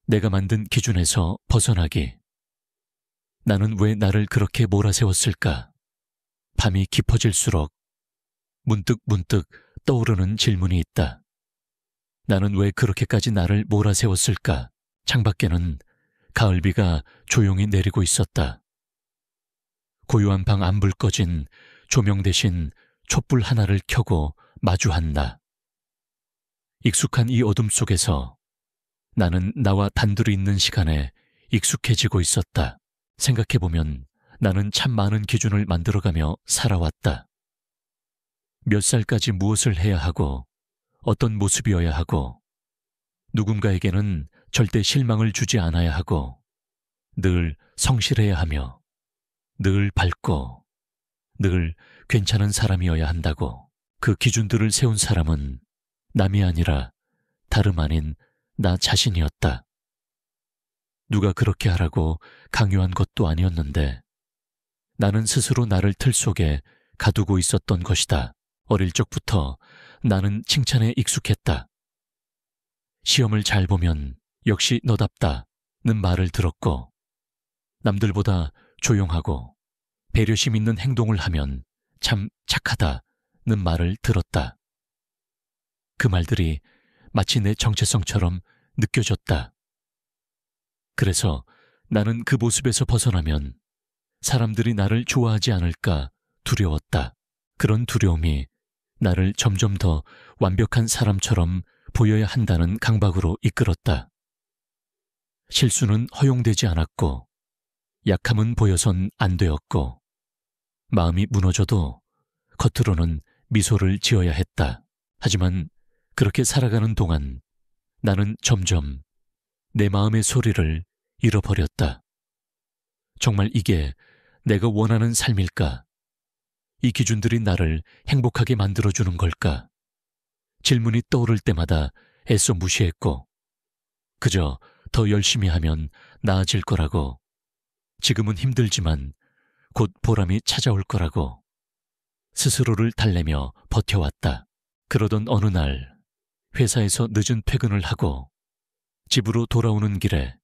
내가 만든 기준에서 벗어나기. 나는 왜 나를 그렇게 몰아세웠을까? 밤이 깊어질수록 문득 떠오르는 질문이 있다. 나는 왜 그렇게까지 나를 몰아세웠을까? 창밖에는 가을비가 조용히 내리고 있었다. 고요한 방 안불 꺼진 조명 대신 촛불 하나를 켜고 마주한 나. 익숙한 이 어둠 속에서 나는 나와 단둘이 있는 시간에 익숙해지고 있었다. 생각해보면 나는 참 많은 기준을 만들어가며 살아왔다. 몇 살까지 무엇을 해야 하고 어떤 모습이어야 하고 누군가에게는 절대 실망을 주지 않아야 하고 늘 성실해야 하며 늘 밝고 늘 괜찮은 사람이어야 한다고. 그 기준들을 세운 사람은 남이 아니라 다름 아닌 나 자신이었다. 누가 그렇게 하라고 강요한 것도 아니었는데 나는 스스로 나를 틀 속에 가두고 있었던 것이다. 어릴 적부터 나는 칭찬에 익숙했다. 시험을 잘 보면 역시 너답다는 말을 들었고 남들보다 조용하고 배려심 있는 행동을 하면 참 착하다는 말을 들었다. 그 말들이 마치 내 정체성처럼 느껴졌다. 그래서 나는 그 모습에서 벗어나면 사람들이 나를 좋아하지 않을까 두려웠다. 그런 두려움이 나를 점점 더 완벽한 사람처럼 보여야 한다는 강박으로 이끌었다. 실수는 허용되지 않았고 약함은 보여선 안 되었고 마음이 무너져도 겉으로는 미소를 지어야 했다. 하지만 그렇게 살아가는 동안 나는 점점 내 마음의 소리를 잃어버렸다. 정말 이게 내가 원하는 삶일까? 이 기준들이 나를 행복하게 만들어주는 걸까? 질문이 떠오를 때마다 애써 무시했고 그저 더 열심히 하면 나아질 거라고, 지금은 힘들지만 곧 보람이 찾아올 거라고 스스로를 달래며 버텨왔다. 그러던 어느 날 회사에서 늦은 퇴근을 하고 집으로 돌아오는 길에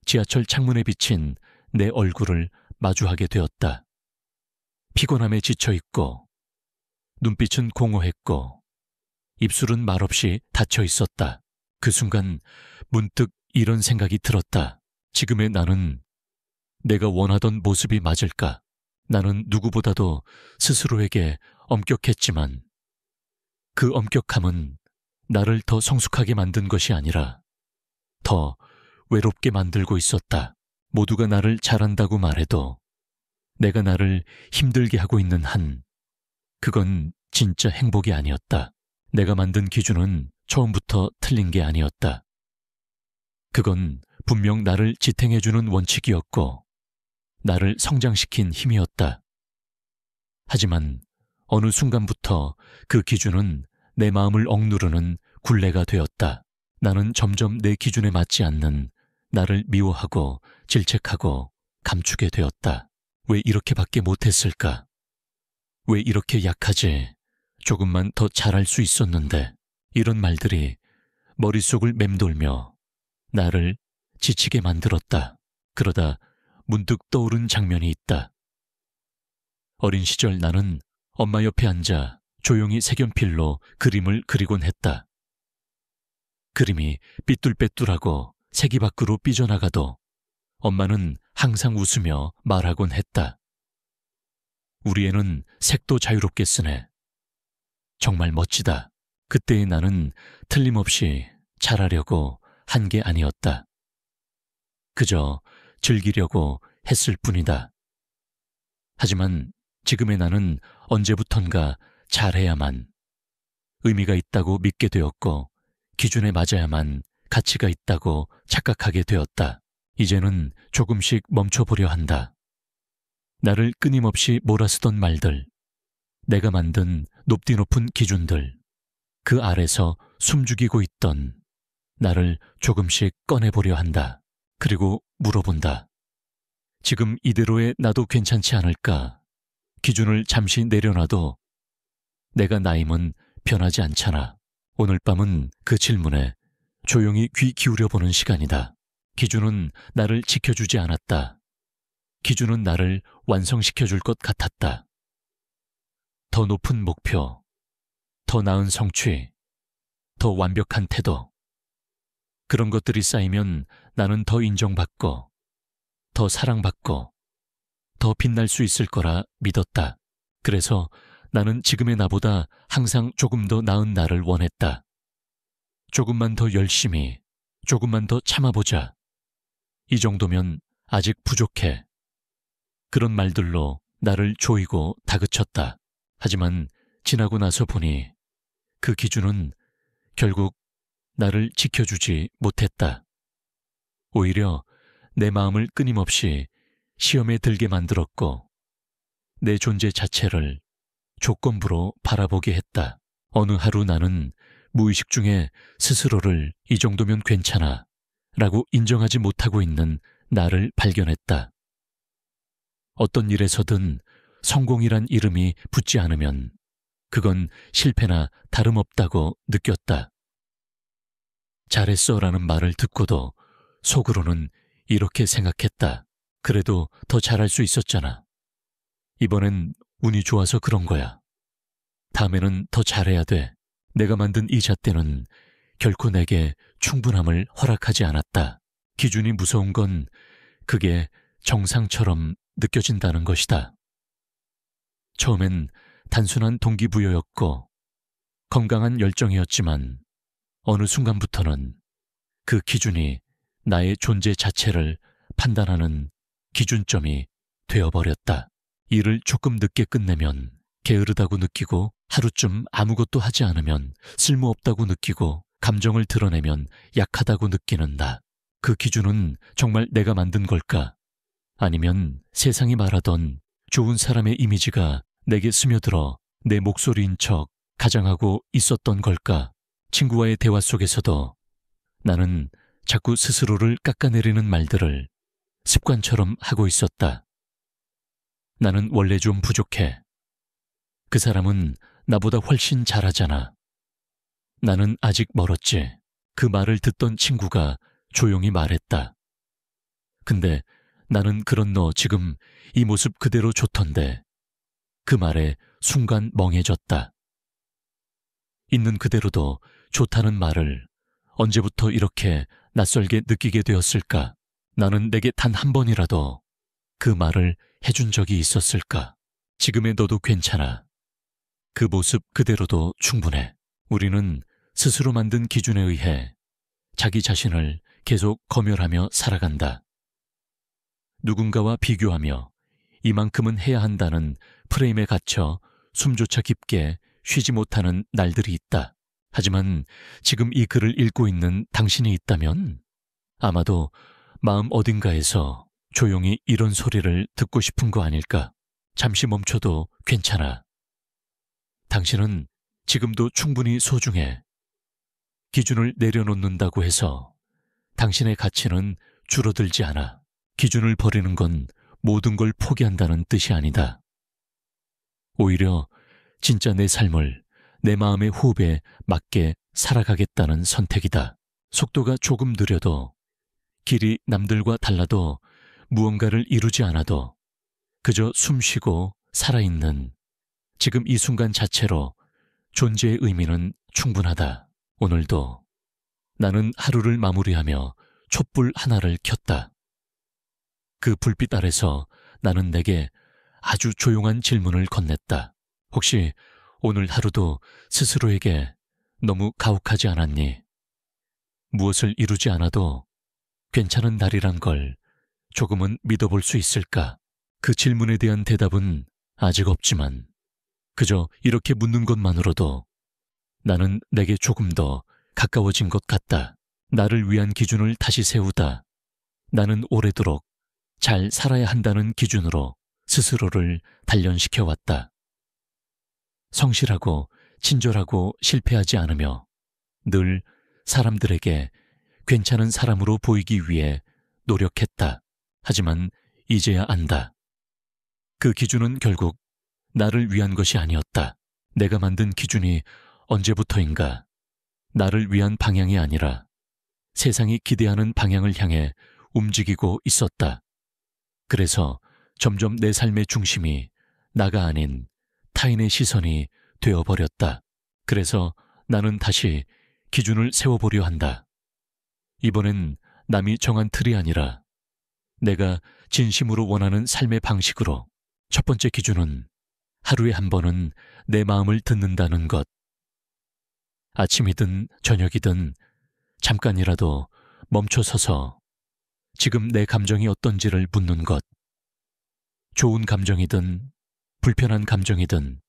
지하철 창문에 비친 내 얼굴을 마주하게 되었다. 피곤함에 지쳐있고 눈빛은 공허했고 입술은 말없이 닫혀 있었다. 그 순간 문득 이런 생각이 들었다. 지금의 나는 내가 원하던 모습이 맞을까? 나는 누구보다도 스스로에게 엄격했지만 그 엄격함은 나를 더 성숙하게 만든 것이 아니라 더 외롭게 만들고 있었다. 모두가 나를 잘한다고 말해도 내가 나를 힘들게 하고 있는 한 그건 진짜 행복이 아니었다. 내가 만든 기준은 처음부터 틀린 게 아니었다. 그건 분명 나를 지탱해주는 원칙이었고 나를 성장시킨 힘이었다. 하지만 어느 순간부터 그 기준은 내 마음을 억누르는 굴레가 되었다. 나는 점점 내 기준에 맞지 않는 나를 미워하고 질책하고 감추게 되었다. 왜 이렇게밖에 못했을까? 왜 이렇게 약하지? 조금만 더 잘할 수 있었는데. 이런 말들이 머릿속을 맴돌며 나를 지치게 만들었다. 그러다 문득 떠오른 장면이 있다. 어린 시절 나는 엄마 옆에 앉아 조용히 색연필로 그림을 그리곤 했다. 그림이 삐뚤빼뚤하고 색이 밖으로 삐져나가도 엄마는 항상 웃으며 말하곤 했다. 우리 애는 색도 자유롭게 쓰네. 정말 멋지다. 그때의 나는 틀림없이 잘하려고 한 게 아니었다. 그저 즐기려고 했을 뿐이다. 하지만 지금의 나는 언제부턴가 잘해야만 의미가 있다고 믿게 되었고 기준에 맞아야만 가치가 있다고 착각하게 되었다. 이제는 조금씩 멈춰보려 한다. 나를 끊임없이 몰아쓰던 말들, 내가 만든 높디 높은 기준들, 그 아래서 숨죽이고 있던 나를 조금씩 꺼내보려 한다. 그리고 물어본다. 지금 이대로의 나도 괜찮지 않을까? 기준을 잠시 내려놔도 내가 나임은 변하지 않잖아. 오늘 밤은 그 질문에 조용히 귀 기울여보는 시간이다. 기준은 나를 지켜주지 않았다. 기준은 나를 완성시켜줄 것 같았다. 더 높은 목표, 더 나은 성취, 더 완벽한 태도. 그런 것들이 쌓이면 나는 더 인정받고, 더 사랑받고, 더 빛날 수 있을 거라 믿었다. 그래서 나는 지금의 나보다 항상 조금 더 나은 나를 원했다. 조금만 더 열심히, 조금만 더 참아보자. 이 정도면 아직 부족해. 그런 말들로 나를 조이고 다그쳤다. 하지만 지나고 나서 보니 그 기준은 결국 나를 지켜주지 못했다. 오히려 내 마음을 끊임없이 시험에 들게 만들었고 내 존재 자체를 조건부로 바라보게 했다. 어느 하루 나는 무의식 중에 스스로를 이 정도면 괜찮아 라고 인정하지 못하고 있는 나를 발견했다. 어떤 일에서든 성공이란 이름이 붙지 않으면 그건 실패나 다름없다고 느꼈다. 잘했어라는 말을 듣고도 속으로는 이렇게 생각했다. 그래도 더 잘할 수 있었잖아. 이번엔 운이 좋아서 그런 거야. 다음에는 더 잘해야 돼. 내가 만든 이 잣대는 결코 내게 충분함을 허락하지 않았다. 기준이 무서운 건 그게 정상처럼 느껴진다는 것이다. 처음엔 단순한 동기부여였고 건강한 열정이었지만 어느 순간부터는 그 기준이 나의 존재 자체를 판단하는 기준점이 되어버렸다. 일을 조금 늦게 끝내면 게으르다고 느끼고 하루쯤 아무것도 하지 않으면 쓸모없다고 느끼고 감정을 드러내면 약하다고 느끼는 나. 그 기준은 정말 내가 만든 걸까? 아니면 세상이 말하던 좋은 사람의 이미지가 내게 스며들어 내 목소리인 척 가장하고 있었던 걸까? 친구와의 대화 속에서도 나는 자꾸 스스로를 깎아내리는 말들을 습관처럼 하고 있었다. 나는 원래 좀 부족해. 그 사람은 나보다 훨씬 잘하잖아. 나는 아직 멀었지. 그 말을 듣던 친구가 조용히 말했다. 근데 나는 그런 너 지금 이 모습 그대로 좋던데. 그 말에 순간 멍해졌다. 있는 그대로도 좋다는 말을 언제부터 이렇게 낯설게 느끼게 되었을까? 나는 내게 단 한 번이라도 그 말을 해준 적이 있었을까? 지금의 너도 괜찮아. 그 모습 그대로도 충분해. 우리는 스스로 만든 기준에 의해 자기 자신을 계속 검열하며 살아간다. 누군가와 비교하며 이만큼은 해야 한다는 프레임에 갇혀 숨조차 깊게 쉬지 못하는 날들이 있다. 하지만 지금 이 글을 읽고 있는 당신이 있다면 아마도 마음 어딘가에서 조용히 이런 소리를 듣고 싶은 거 아닐까? 잠시 멈춰도 괜찮아. 당신은 지금도 충분히 소중해. 기준을 내려놓는다고 해서 당신의 가치는 줄어들지 않아. 기준을 버리는 건 모든 걸 포기한다는 뜻이 아니다. 오히려 진짜 내 삶을 내 마음의 호흡에 맞게 살아가겠다는 선택이다. 속도가 조금 느려도 길이 남들과 달라도 무언가를 이루지 않아도 그저 숨쉬고 살아있는 지금 이 순간 자체로 존재의 의미는 충분하다. 오늘도 나는 하루를 마무리하며 촛불 하나를 켰다. 그 불빛 아래서 나는 내게 아주 조용한 질문을 건넸다. 혹시 오늘 하루도 스스로에게 너무 가혹하지 않았니? 무엇을 이루지 않아도 괜찮은 날이란 걸 조금은 믿어볼 수 있을까? 그 질문에 대한 대답은 아직 없지만 그저 이렇게 묻는 것만으로도 나는 내게 조금 더 가까워진 것 같다. 나를 위한 기준을 다시 세우다. 나는 오래도록 잘 살아야 한다는 기준으로 스스로를 단련시켜 왔다. 성실하고 친절하고 실패하지 않으며 늘 사람들에게 괜찮은 사람으로 보이기 위해 노력했다. 하지만 이제야 안다. 그 기준은 결국 나를 위한 것이 아니었다. 내가 만든 기준이 언제부터인가 나를 위한 방향이 아니라 세상이 기대하는 방향을 향해 움직이고 있었다. 그래서 점점 내 삶의 중심이 나가 아닌 타인의 시선이 되어버렸다. 그래서 나는 다시 기준을 세워보려 한다. 이번엔 남이 정한 틀이 아니라 내가 진심으로 원하는 삶의 방식으로. 첫 번째 기준은 하루에 한 번은 내 마음을 듣는다는 것. 아침이든 저녁이든 잠깐이라도 멈춰서서 지금 내 감정이 어떤지를 묻는 것. 좋은 감정이든 불편한 감정이든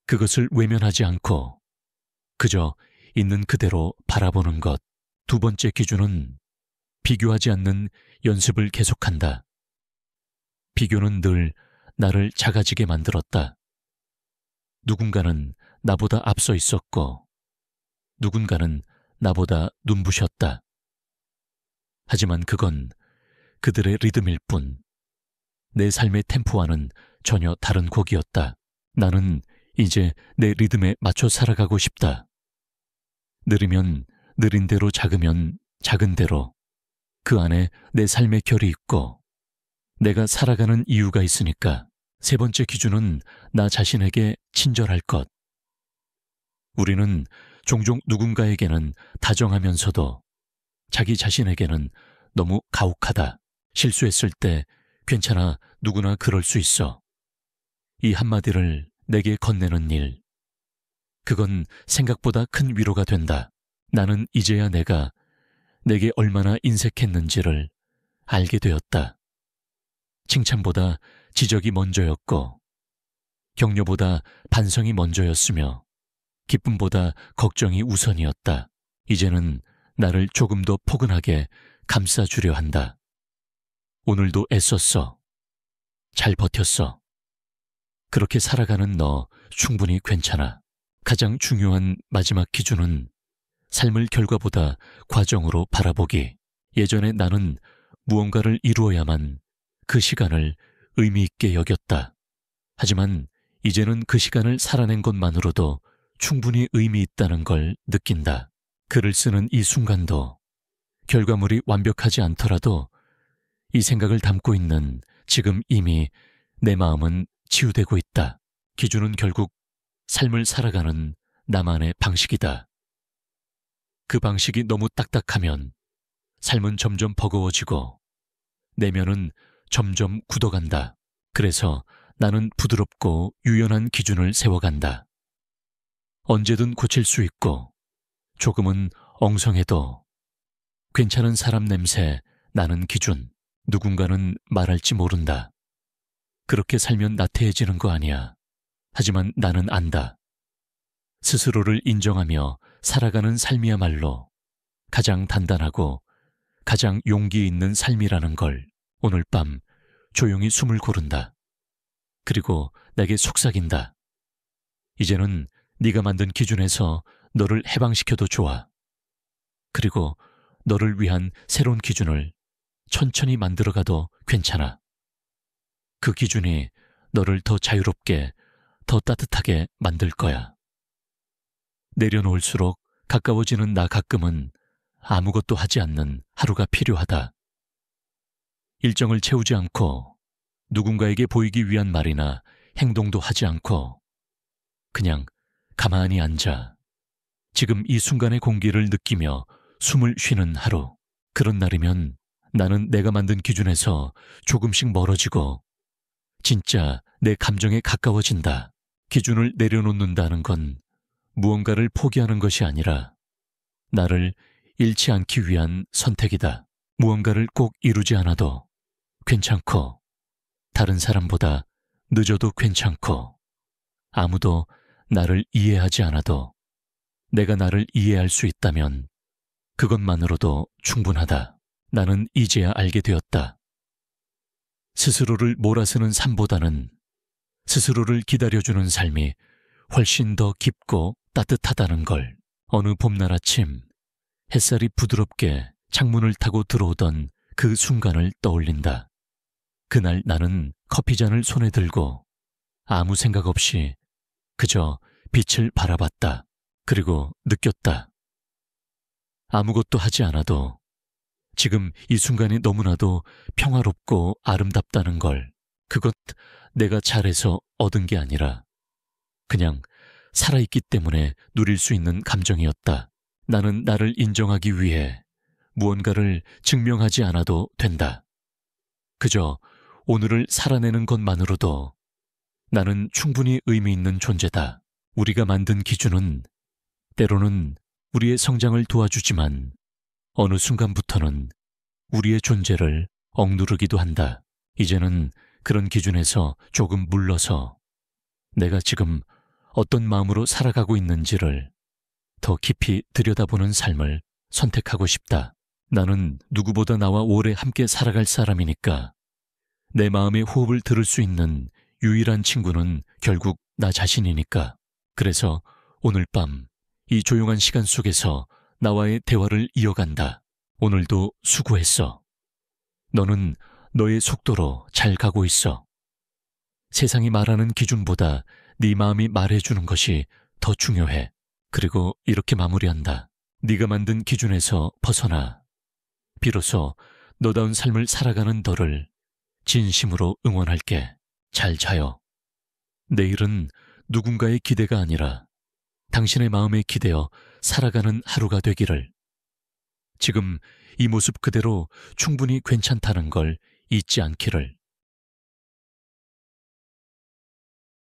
그것을 외면하지 않고 그저 있는 그대로 바라보는 것. 두 번째 기준은 비교하지 않는 연습을 계속한다. 비교는 늘 나를 작아지게 만들었다. 누군가는 나보다 앞서 있었고 누군가는 나보다 눈부셨다. 하지만 그건 그들의 리듬일 뿐. 내 삶의 템포와는 전혀 다른 곡이었다. 나는 이제 내 리듬에 맞춰 살아가고 싶다. 느리면 느린 대로, 작으면 작은 대로 그 안에 내 삶의 결이 있고 내가 살아가는 이유가 있으니까. 세 번째 기준은 나 자신에게 친절할 것. 우리는 종종 누군가에게는 다정하면서도 자기 자신에게는 너무 가혹하다. 실수했을 때 괜찮아, 누구나 그럴 수 있어. 이 한마디를 내게 건네는 일. 그건 생각보다 큰 위로가 된다. 나는 이제야 내가 내게 얼마나 인색했는지를 알게 되었다. 칭찬보다 지적이 먼저였고 격려보다 반성이 먼저였으며 기쁨보다 걱정이 우선이었다. 이제는 나를 조금 더 포근하게 감싸주려 한다. 오늘도 애썼어. 잘 버텼어. 그렇게 살아가는 너 충분히 괜찮아. 가장 중요한 마지막 기준은 삶을 결과보다 과정으로 바라보기. 예전에 나는 무언가를 이루어야만 그 시간을 의미 있게 여겼다. 하지만 이제는 그 시간을 살아낸 것만으로도 충분히 의미 있다는 걸 느낀다. 글을 쓰는 이 순간도 결과물이 완벽하지 않더라도 이 생각을 담고 있는 지금 이미 내 마음은 치유되고 있다. 기준은 결국 삶을 살아가는 나만의 방식이다. 그 방식이 너무 딱딱하면 삶은 점점 버거워지고 내면은 점점 굳어간다. 그래서 나는 부드럽고 유연한 기준을 세워간다. 언제든 고칠 수 있고 조금은 엉성해도 괜찮은 사람 냄새 나는 기준. 누군가는 말할지 모른다. 그렇게 살면 나태해지는 거 아니야. 하지만 나는 안다. 스스로를 인정하며 살아가는 삶이야말로 가장 단단하고 가장 용기 있는 삶이라는 걸 오늘 밤 조용히 숨을 고른다. 그리고 내게 속삭인다. 이제는 네가 만든 기준에서 너를 해방시켜도 좋아. 그리고 너를 위한 새로운 기준을 천천히 만들어가도 괜찮아. 그 기준이 너를 더 자유롭게, 더 따뜻하게 만들 거야. 내려놓을수록 가까워지는 나. 가끔은 아무것도 하지 않는 하루가 필요하다. 일정을 채우지 않고 누군가에게 보이기 위한 말이나 행동도 하지 않고 그냥 가만히 앉아 지금 이 순간의 공기를 느끼며 숨을 쉬는 하루. 그런 날이면 나는 내가 만든 기준에서 조금씩 멀어지고 진짜 내 감정에 가까워진다. 기준을 내려놓는다는 건 무언가를 포기하는 것이 아니라 나를 잃지 않기 위한 선택이다. 무언가를 꼭 이루지 않아도 괜찮고 다른 사람보다 늦어도 괜찮고 아무도 나를 이해하지 않아도 내가 나를 이해할 수 있다면 그것만으로도 충분하다. 나는 이제야 알게 되었다. 스스로를 몰아쓰는 삶보다는 스스로를 기다려주는 삶이 훨씬 더 깊고 따뜻하다는 걸. 어느 봄날 아침 햇살이 부드럽게 창문을 타고 들어오던 그 순간을 떠올린다. 그날 나는 커피잔을 손에 들고 아무 생각 없이 그저 빛을 바라봤다. 그리고 느꼈다. 아무것도 하지 않아도 지금 이 순간이 너무나도 평화롭고 아름답다는 걸, 그것 내가 잘해서 얻은 게 아니라 그냥 살아있기 때문에 누릴 수 있는 감정이었다. 나는 나를 인정하기 위해 무언가를 증명하지 않아도 된다. 그저 오늘을 살아내는 것만으로도 나는 충분히 의미 있는 존재다. 우리가 만든 기준은 때로는 우리의 성장을 도와주지만 어느 순간부터는 우리의 존재를 억누르기도 한다. 이제는 그런 기준에서 조금 물러서 내가 지금 어떤 마음으로 살아가고 있는지를 더 깊이 들여다보는 삶을 선택하고 싶다. 나는 누구보다 나와 오래 함께 살아갈 사람이니까 내 마음의 호흡을 들을 수 있는 유일한 친구는 결국 나 자신이니까. 그래서 오늘 밤 이 조용한 시간 속에서 나와의 대화를 이어간다. 오늘도 수고했어. 너는 너의 속도로 잘 가고 있어. 세상이 말하는 기준보다 네 마음이 말해주는 것이 더 중요해. 그리고 이렇게 마무리한다. 네가 만든 기준에서 벗어나 비로소 너다운 삶을 살아가는 너를 진심으로 응원할게. 잘 자요. 내일은 누군가의 기대가 아니라 당신의 마음에 기대어 살아가는 하루가 되기를. 지금 이 모습 그대로 충분히 괜찮다는 걸 잊지 않기를.